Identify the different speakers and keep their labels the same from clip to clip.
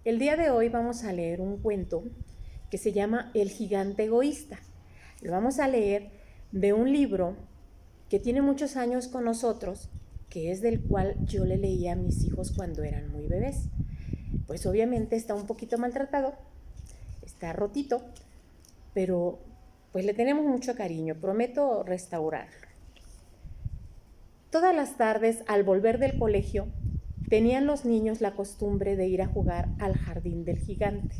Speaker 1: El día de hoy vamos a leer un cuento que se llama El gigante egoísta. Lo vamos a leer de un libro que tiene muchos años con nosotros, que es del cual yo le leía a mis hijos cuando eran muy bebés. Pues obviamente está un poquito maltratado, está rotito, pero pues le tenemos mucho cariño, prometo restaurarlo. Todas las tardes, al volver del colegio, tenían los niños la costumbre de ir a jugar al jardín del gigante.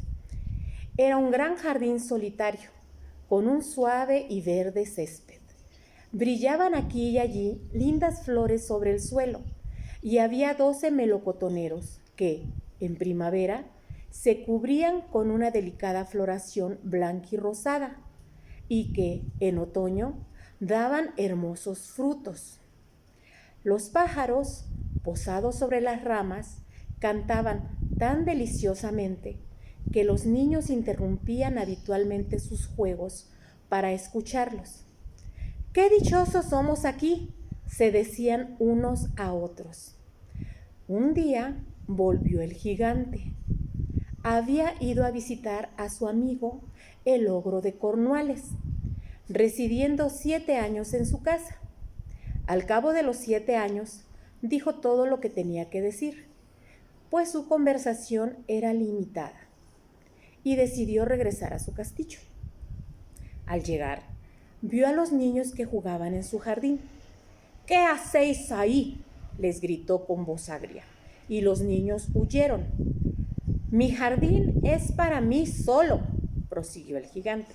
Speaker 1: Era un gran jardín solitario, con un suave y verde césped. Brillaban aquí y allí lindas flores sobre el suelo, y había 12 melocotoneros que, en primavera, se cubrían con una delicada floración blanca y rosada, y que, en otoño, daban hermosos frutos. Los pájaros, posados sobre las ramas, cantaban tan deliciosamente que los niños interrumpían habitualmente sus juegos para escucharlos. ¡Qué dichosos somos aquí!, se decían unos a otros. Un día volvió el gigante. Había ido a visitar a su amigo, el ogro de Cornualles, residiendo 7 años en su casa. Al cabo de los 7 años, dijo todo lo que tenía que decir, pues su conversación era limitada, y decidió regresar a su castillo. Al llegar, vio a los niños que jugaban en su jardín. «¿Qué hacéis ahí?», les gritó con voz agria, y los niños huyeron. «Mi jardín es para mí solo», prosiguió el gigante.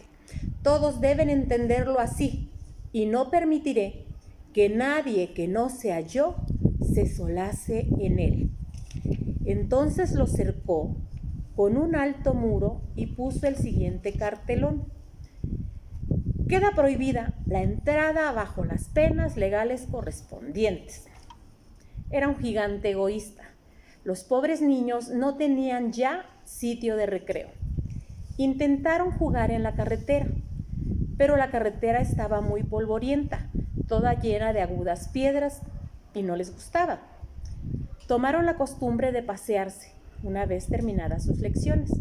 Speaker 1: «Todos deben entenderlo así, y no permitiré que nadie que no sea yo se solace en él». Entonces lo cercó con un alto muro y puso el siguiente cartelón: «Queda prohibida la entrada bajo las penas legales correspondientes». Era un gigante egoísta. Los pobres niños no tenían ya sitio de recreo. Intentaron jugar en la carretera, pero la carretera estaba muy polvorienta, toda llena de agudas piedras, y no les gustaba. Tomaron la costumbre de pasearse, una vez terminadas sus lecciones,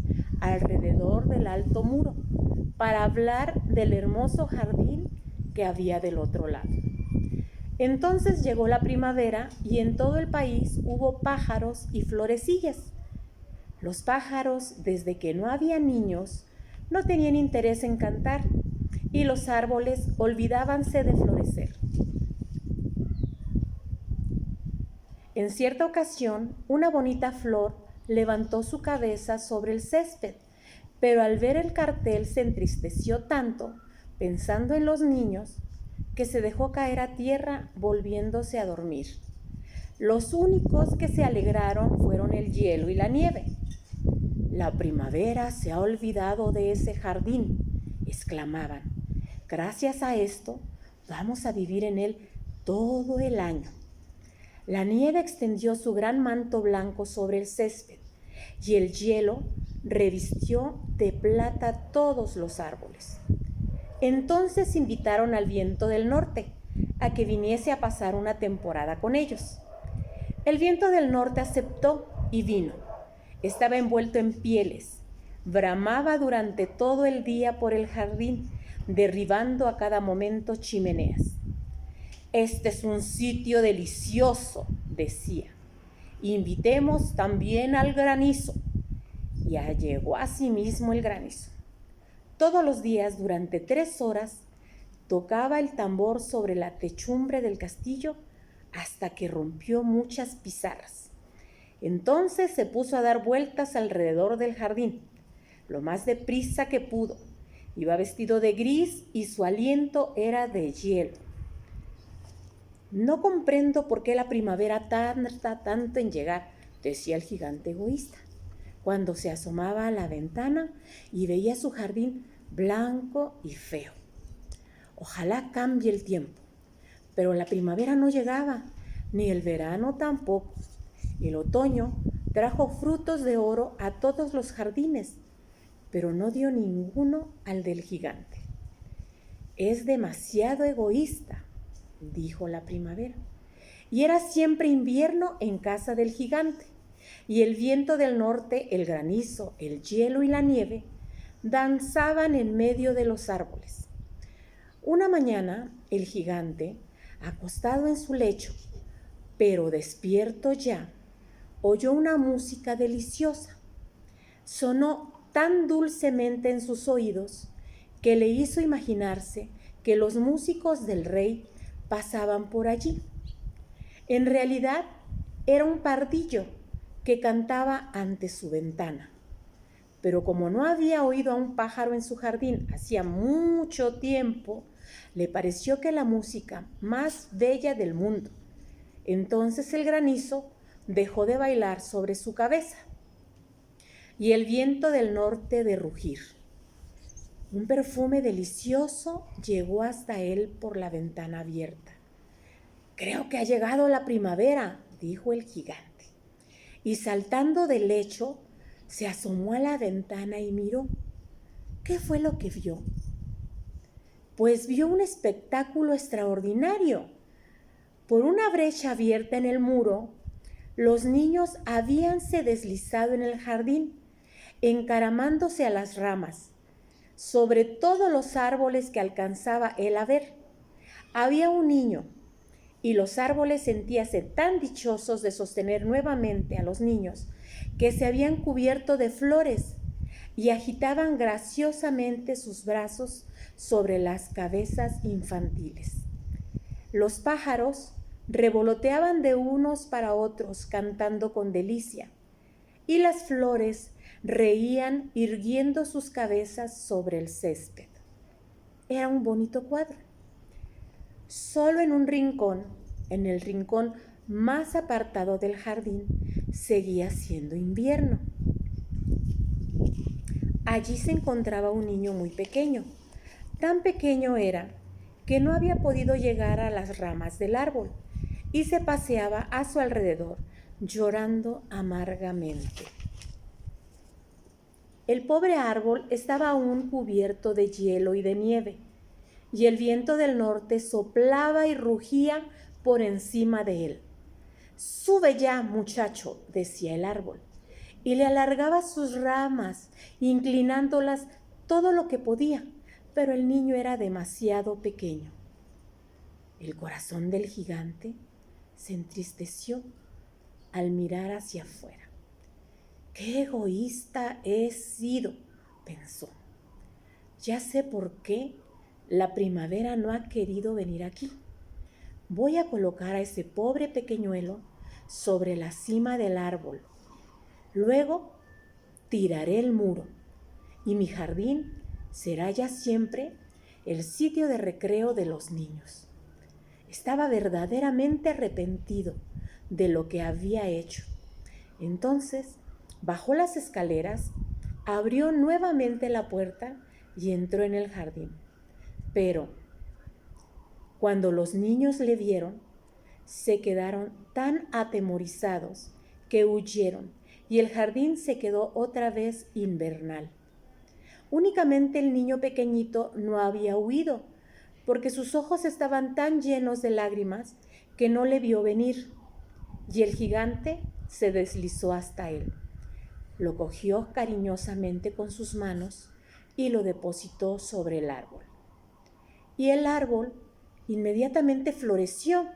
Speaker 1: alrededor del alto muro, para hablar del hermoso jardín que había del otro lado. Entonces llegó la primavera y en todo el país hubo pájaros y florecillas. Los pájaros, desde que no había niños, no tenían interés en cantar, y los árboles olvidábanse de florecer. En cierta ocasión, una bonita flor levantó su cabeza sobre el césped, pero al ver el cartel se entristeció tanto, pensando en los niños, que se dejó caer a tierra volviéndose a dormir. Los únicos que se alegraron fueron el hielo y la nieve. «La primavera se ha olvidado de ese jardín», exclamaban. «Gracias a esto, vamos a vivir en él todo el año». La nieve extendió su gran manto blanco sobre el césped, y el hielo revistió de plata todos los árboles. Entonces invitaron al viento del norte a que viniese a pasar una temporada con ellos. El viento del norte aceptó y vino. Estaba envuelto en pieles, bramaba durante todo el día por el jardín, derribando a cada momento chimeneas. «Este es un sitio delicioso», decía. «Invitemos también al granizo». Y llegó asimismo el granizo. Todos los días, durante 3 horas, tocaba el tambor sobre la techumbre del castillo hasta que rompió muchas pizarras. Entonces se puso a dar vueltas alrededor del jardín, lo más deprisa que pudo. Iba vestido de gris y su aliento era de hielo. «No comprendo por qué la primavera tarda tanto en llegar», decía el gigante egoísta, cuando se asomaba a la ventana y veía su jardín blanco y feo. «Ojalá cambie el tiempo». Pero la primavera no llegaba, ni el verano tampoco. El otoño trajo frutos de oro a todos los jardines, pero no dio ninguno al del gigante. «Es demasiado egoísta», dijo la primavera. Y era siempre invierno en casa del gigante. y el viento del norte, el granizo, el hielo y la nieve danzaban en medio de los árboles. Una mañana, el gigante, acostado en su lecho, pero despierto ya, oyó una música deliciosa. Sonó tan dulcemente en sus oídos que le hizo imaginarse que los músicos del rey pasaban por allí. En realidad, era un pardillo que cantaba ante su ventana. Pero como no había oído a un pájaro en su jardín hacía mucho tiempo, le pareció que la música más bella del mundo. Entonces el granizo dejó de bailar sobre su cabeza y el viento del norte de rugir. Un perfume delicioso llegó hasta él por la ventana abierta. «Creo que ha llegado la primavera», dijo el gigante. Y saltando del lecho, se asomó a la ventana y miró. ¿Qué fue lo que vio? Pues vio un espectáculo extraordinario. Por una brecha abierta en el muro, los niños habíanse deslizado en el jardín, encaramándose a las ramas. Sobre todos los árboles que alcanzaba él a ver, había un niño, y los árboles sentíase tan dichosos de sostener nuevamente a los niños que se habían cubierto de flores y agitaban graciosamente sus brazos sobre las cabezas infantiles. Los pájaros revoloteaban de unos para otros cantando con delicia, y las flores reían irguiendo sus cabezas sobre el césped. Era un bonito cuadro. Solo en un rincón, en el rincón más apartado del jardín, seguía siendo invierno. Allí se encontraba un niño muy pequeño. Tan pequeño era que no había podido llegar a las ramas del árbol y se paseaba a su alrededor, llorando amargamente. El pobre árbol estaba aún cubierto de hielo y de nieve, y el viento del norte soplaba y rugía por encima de él. «Sube ya, muchacho», decía el árbol, y le alargaba sus ramas, inclinándolas todo lo que podía, pero el niño era demasiado pequeño. El corazón del gigante se entristeció al mirar hacia afuera. «Qué egoísta he sido», pensó. «Ya sé por qué la primavera no ha querido venir aquí. Voy a colocar a ese pobre pequeñuelo sobre la cima del árbol. Luego tiraré el muro y mi jardín será ya siempre el sitio de recreo de los niños». Estaba verdaderamente arrepentido de lo que había hecho. Entonces bajó las escaleras, abrió nuevamente la puerta y entró en el jardín. Pero cuando los niños le vieron, se quedaron tan atemorizados que huyeron y el jardín se quedó otra vez invernal. Únicamente el niño pequeñito no había huido, porque sus ojos estaban tan llenos de lágrimas que no le vio venir, y el gigante se deslizó hasta él. Lo cogió cariñosamente con sus manos y lo depositó sobre el árbol. Y el árbol inmediatamente floreció.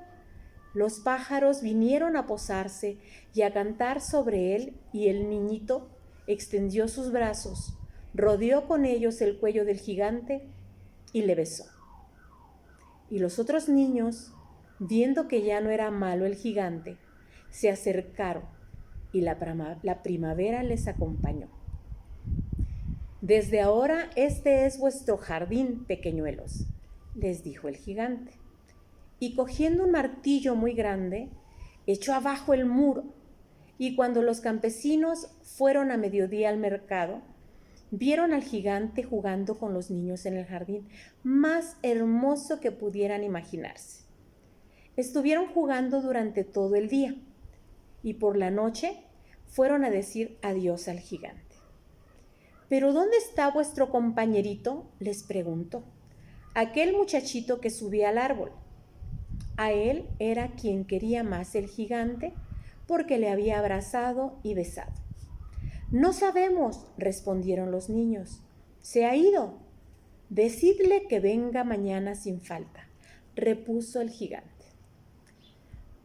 Speaker 1: Los pájaros vinieron a posarse y a cantar sobre él, y el niñito extendió sus brazos, rodeó con ellos el cuello del gigante y le besó. Y los otros niños, viendo que ya no era malo el gigante, se acercaron y la primavera les acompañó. «Desde ahora este es vuestro jardín, pequeñuelos», les dijo el gigante. Y cogiendo un martillo muy grande, echó abajo el muro, y cuando los campesinos fueron a mediodía al mercado, vieron al gigante jugando con los niños en el jardín más hermoso que pudieran imaginarse. Estuvieron jugando durante todo el día y por la noche fueron a decir adiós al gigante. «¿Pero dónde está vuestro compañerito?», les preguntó. «Aquel muchachito que subía al árbol». A él era quien quería más el gigante, porque le había abrazado y besado. No sabemos, respondieron los niños. Se ha ido. Decidle que venga mañana sin falta, repuso el gigante.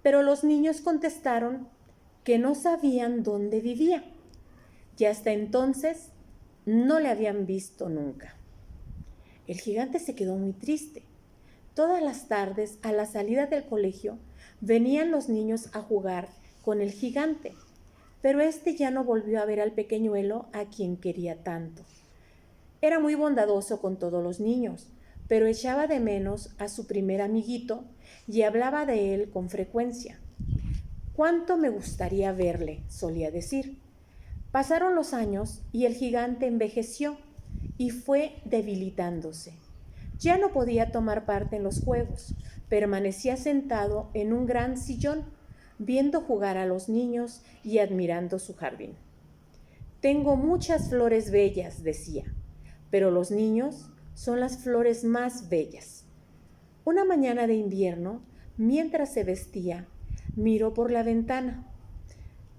Speaker 1: Pero los niños contestaron que no sabían dónde vivía y hasta entonces no le habían visto nunca. El gigante se quedó muy triste. Todas las tardes, a la salida del colegio, venían los niños a jugar con el gigante, pero este ya no volvió a ver al pequeñuelo a quien quería tanto. Era muy bondadoso con todos los niños, pero echaba de menos a su primer amiguito y hablaba de él con frecuencia. «¿Cuánto me gustaría verle?», solía decir. Pasaron los años y el gigante envejeció y fue debilitándose. Ya no podía tomar parte en los juegos, permanecía sentado en un gran sillón, viendo jugar a los niños y admirando su jardín. «Tengo muchas flores bellas», decía, «pero los niños son las flores más bellas». Una mañana de invierno, mientras se vestía, miró por la ventana.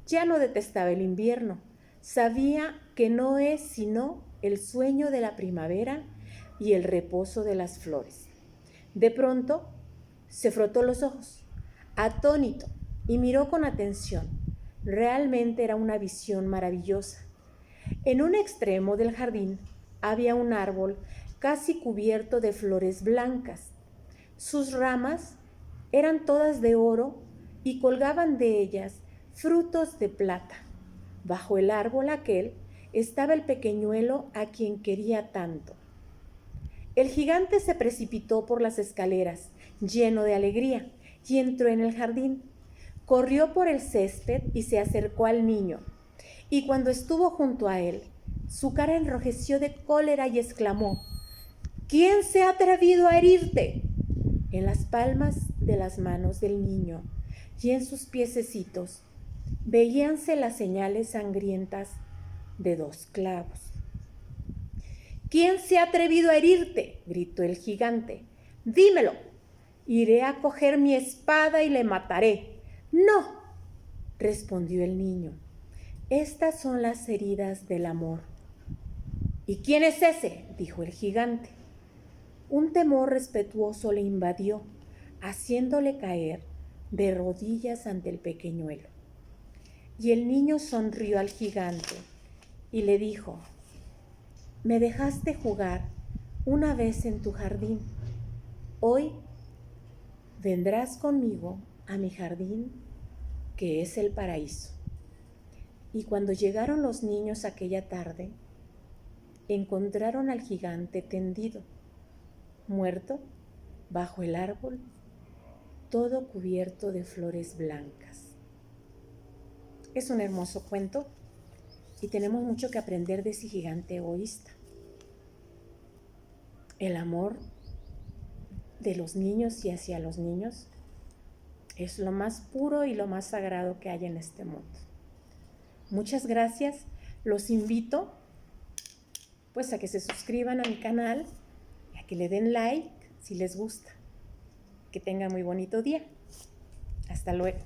Speaker 1: Ya no detestaba el invierno, sabía que no es sino el sueño de la primavera y el reposo de las flores. De pronto, se frotó los ojos, atónito, y miró con atención. Realmente era una visión maravillosa. En un extremo del jardín había un árbol casi cubierto de flores blancas. Sus ramas eran todas de oro y colgaban de ellas frutos de plata. Bajo el árbol aquel estaba el pequeñuelo a quien quería tanto. El gigante se precipitó por las escaleras, lleno de alegría, y entró en el jardín. Corrió por el césped y se acercó al niño. Y cuando estuvo junto a él, su cara enrojeció de cólera y exclamó: «¿Quién se ha atrevido a herirte?». En las palmas de las manos del niño y en sus piececitos veíanse las señales sangrientas de 2 clavos. «¿Quién se ha atrevido a herirte?», gritó el gigante. «Dímelo. Iré a coger mi espada y le mataré». «No», respondió el niño. «Estas son las heridas del amor». «¿Y quién es ese?», dijo el gigante. Un temor respetuoso le invadió, haciéndole caer de rodillas ante el pequeñuelo. Y el niño sonrió al gigante y le dijo: «Me dejaste jugar una vez en tu jardín. Hoy vendrás conmigo a mi jardín, que es el paraíso». Y cuando llegaron los niños aquella tarde, encontraron al gigante tendido, muerto, bajo el árbol, todo cubierto de flores blancas. Es un hermoso cuento y tenemos mucho que aprender de ese gigante egoísta. El amor de los niños y hacia los niños es lo más puro y lo más sagrado que hay en este mundo. Muchas gracias. Los invito pues a que se suscriban a mi canal y a que le den like si les gusta. Que tengan muy bonito día. Hasta luego.